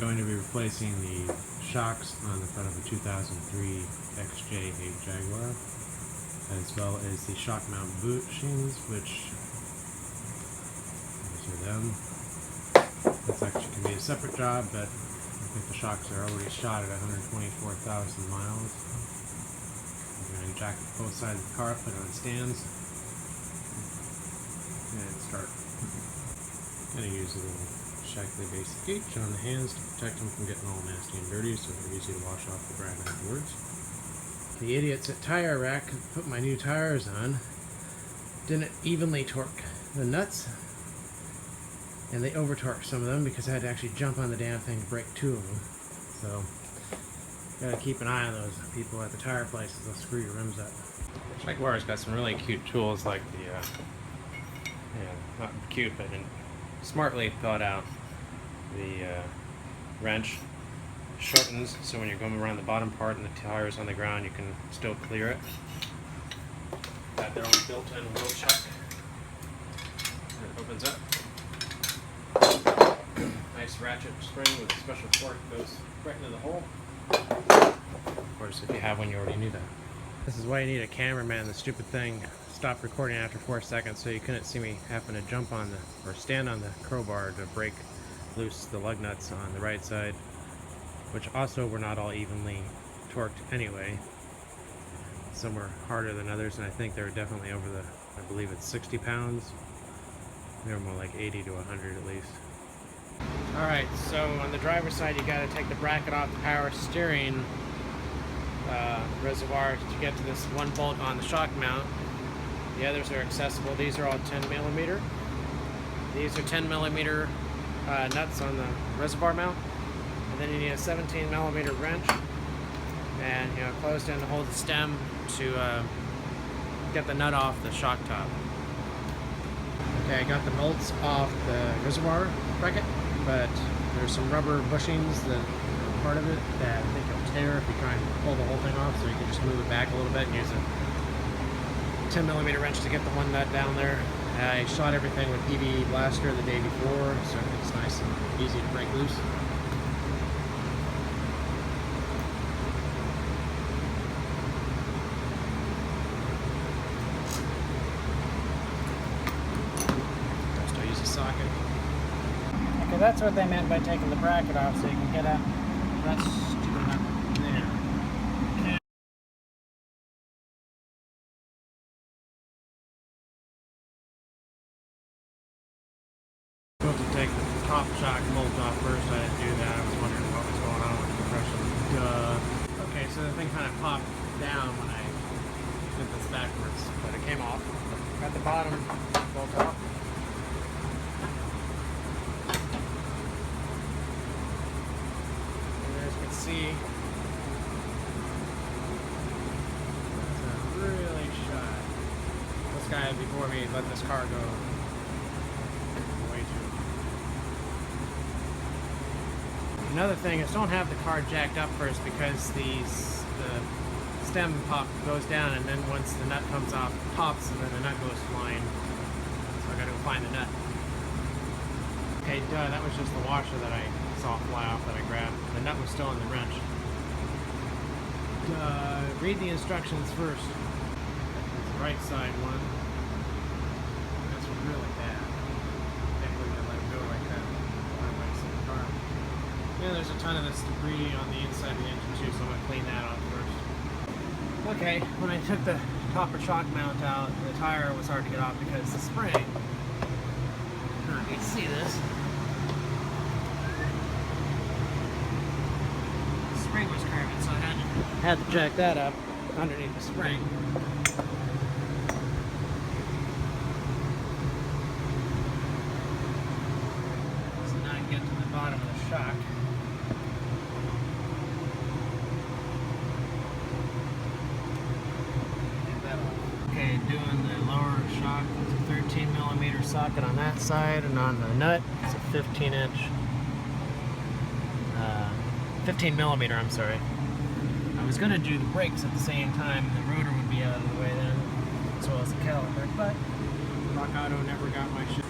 going to be replacing the shocks on the front of a 2003 XJ8 Jaguar, as well as the shock mount bushings, which, those are them. This actually can be a separate job, but I think the shocks are already shot at 124,000 miles. I'm going to jack both sides of the car, put it on stands, and start. I'm going to use a little Shackley basic H on the hands to protect them from getting all nasty and dirty, so they're easy to wash off the brand afterwards. The idiots at Tire Rack put my new tires on, didn't evenly torque the nuts, and they over torqued some of them because I had to actually jump on the damn thing to break two of them. So, gotta keep an eye on those people at the tire places, they'll screw your rims up. Jaguar's got some really cute tools like the, not cute, but smartly thought out. The wrench shortens, so when you're going around the bottom part and the tire is on the ground, you can still clear it. Got their own built-in wheel chuck. And it opens up. Nice ratchet spring with a special fork goes right into the hole. Of course, if you have one, you already knew that. This is why you need a cameraman. The stupid thing stopped recording after 4 seconds, so you couldn't see me having to jump on or stand on the crowbar to break loose the lug nuts on the right side, which also were not all evenly torqued anyway. Some were harder than others, and I think they were definitely over the, I believe it's 60 pounds. They were more like 80 to 100 at least. Alright, so on the driver's side you gotta take the bracket off the power steering reservoir to get to this one bolt on the shock mount. The others are accessible. These are all 10mm. These are 10mm nuts on the reservoir mount, and then you need a 17mm wrench, and closed in to hold the stem to get the nut off the shock top. Okay, I got the bolts off the reservoir bracket, but there's some rubber bushings that are part of it that I think it'll tear if you try and pull the whole thing off, so you can just move it back a little bit and use a 10mm wrench to get the one nut down there. I shot everything with PV blaster the day before, so it's nice and easy to break loose. Still use a socket. Okay, that's what they meant by taking the bracket off, so you can get out that stupid nut there. Take the top shock bolt off first. I didn't do that. I was wondering what was going on with the compression. Okay, so the thing kind of popped down when I did this backwards, but it came off. Got the bottom bolt off. And as you can see, it's a really shot. This guy before me let this car go way too. Another thing is, don't have the car jacked up first, because the stem pop goes down, and then once the nut comes off, it pops, and then the nut goes flying. So I gotta go find the nut. Okay, that was just the washer that I saw fly off that I grabbed. The nut was still in the wrench. Read the instructions first. That's the right side one. That's really bad. Can't believe I let it go like that. Yeah, there's a ton of this debris on the inside of the engine too, so I'm going to clean that off first. Okay, when I took the topper shock mount out, the tire was hard to get off because the spring, I don't know if you can see this, the spring was curving, so I had to jack that up underneath the spring. So now I can get to the bottom of the shock. Okay, doing the lower shock, it's a 13mm socket on that side, and on the nut, it's a 15mm, I'm sorry. I was going to do the brakes at the same time, and the rotor would be out of the way then, as well as the caliper, but Rock Auto never got my shit.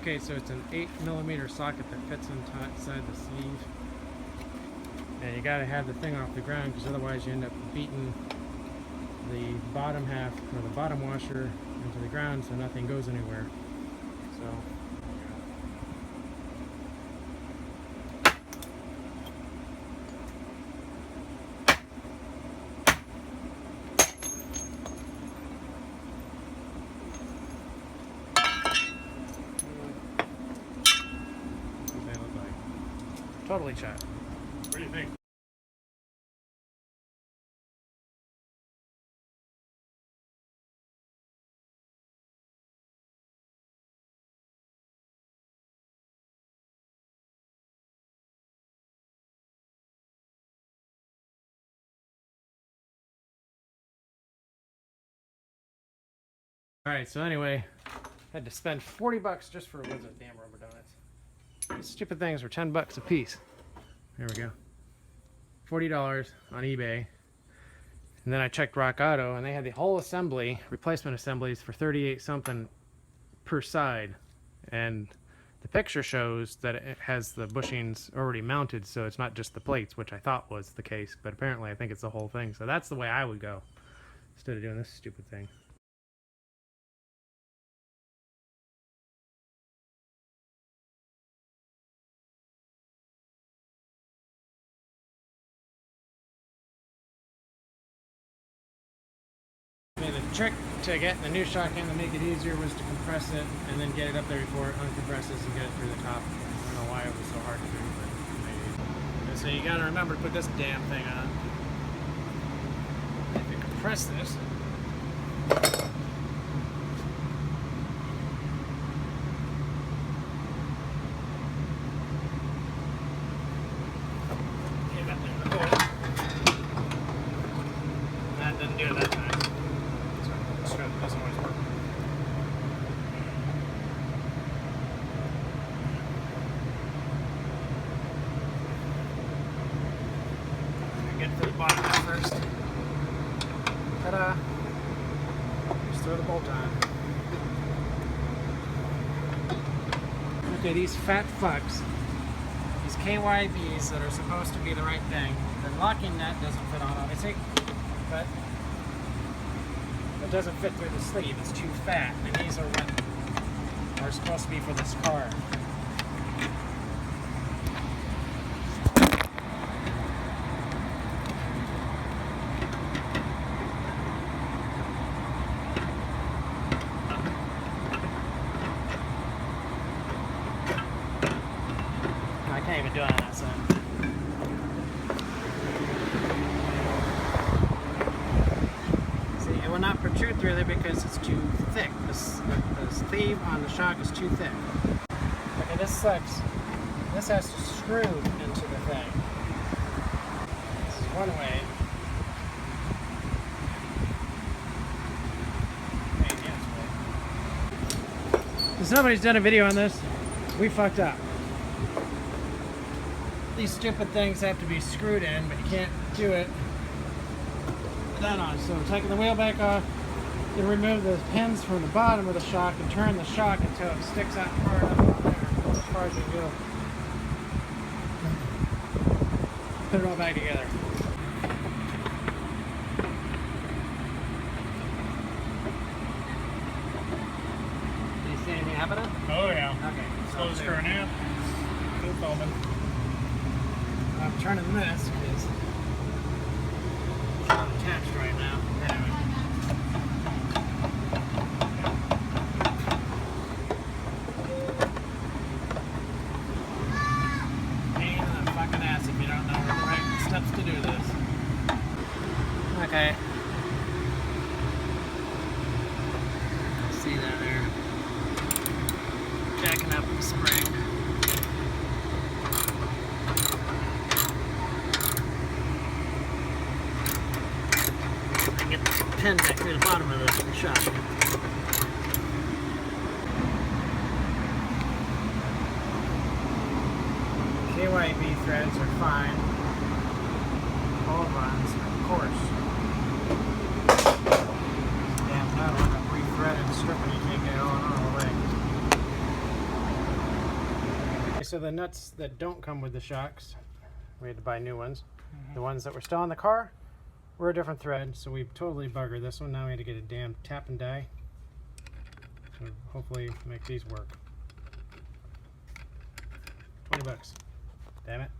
Okay, so it's an 8mm socket that fits inside the sleeve. And you gotta have the thing off the ground because otherwise you end up beating the bottom half or the bottom washer into the ground so nothing goes anywhere. So what they look like. Totally shot. What do you think? Alright, so anyway, I had to spend 40 bucks just for what's it, damn rubber donuts. These stupid things were 10 bucks a piece. There we go. $40 on eBay. And then I checked Rock Auto and they had the whole assembly, replacement assemblies for 38 something per side. And the picture shows that it has the bushings already mounted, so it's not just the plates, which I thought was the case, but apparently I think it's the whole thing. So that's the way I would go instead of doing this stupid thing. The trick to getting the new shock in to make it easier was to compress it and then get it up there before it uncompresses and get it through the top. I don't know why it was so hard to do, but maybe. And so you gotta remember to put this damn thing on. If you compress this, get up there in the hole. That didn't do it that time. Doesn't always work. Get to the bottom first. Ta-da! Just throw the bolt on. Okay, these fat fucks, these KYBs that are supposed to be the right thing, the locking nut doesn't fit on, obviously, but it doesn't fit through the sleeve, it's too fat, and these are what are supposed to be for this car. I can't even do it on that side. It will not protrude through there because it's too thick. The sleeve on the shock is too thick. Okay, this sucks. This has to screw into the thing. This is one way. Since nobody's done a video on this, we fucked up. These stupid things have to be screwed in, but you can't do it that on. So taking the wheel back off, you remove the pins from the bottom of the shock and turn the shock until it sticks out far enough on there, as far as you go. Put it all back together. Do you see anything happening? Oh yeah. Okay. Slow screwing in. Keep foaming. I'm turning this because it's not attached right now. Anyway. Pain in the fucking ass if you don't know the right steps to do this. Okay. See that there. Jacking up the spring. Get the pin back through the bottom of this shock. KYB threads are fine. All runs, of course. Damn, now I'm going to re-thread and strip it. You can't get it all the way. so the nuts that don't come with the shocks, we had to buy new ones. The ones that were still in the car were a different thread, so we totally buggered this one. Now we had to get a damn tap and die. So hopefully make these work. $20. Damn it.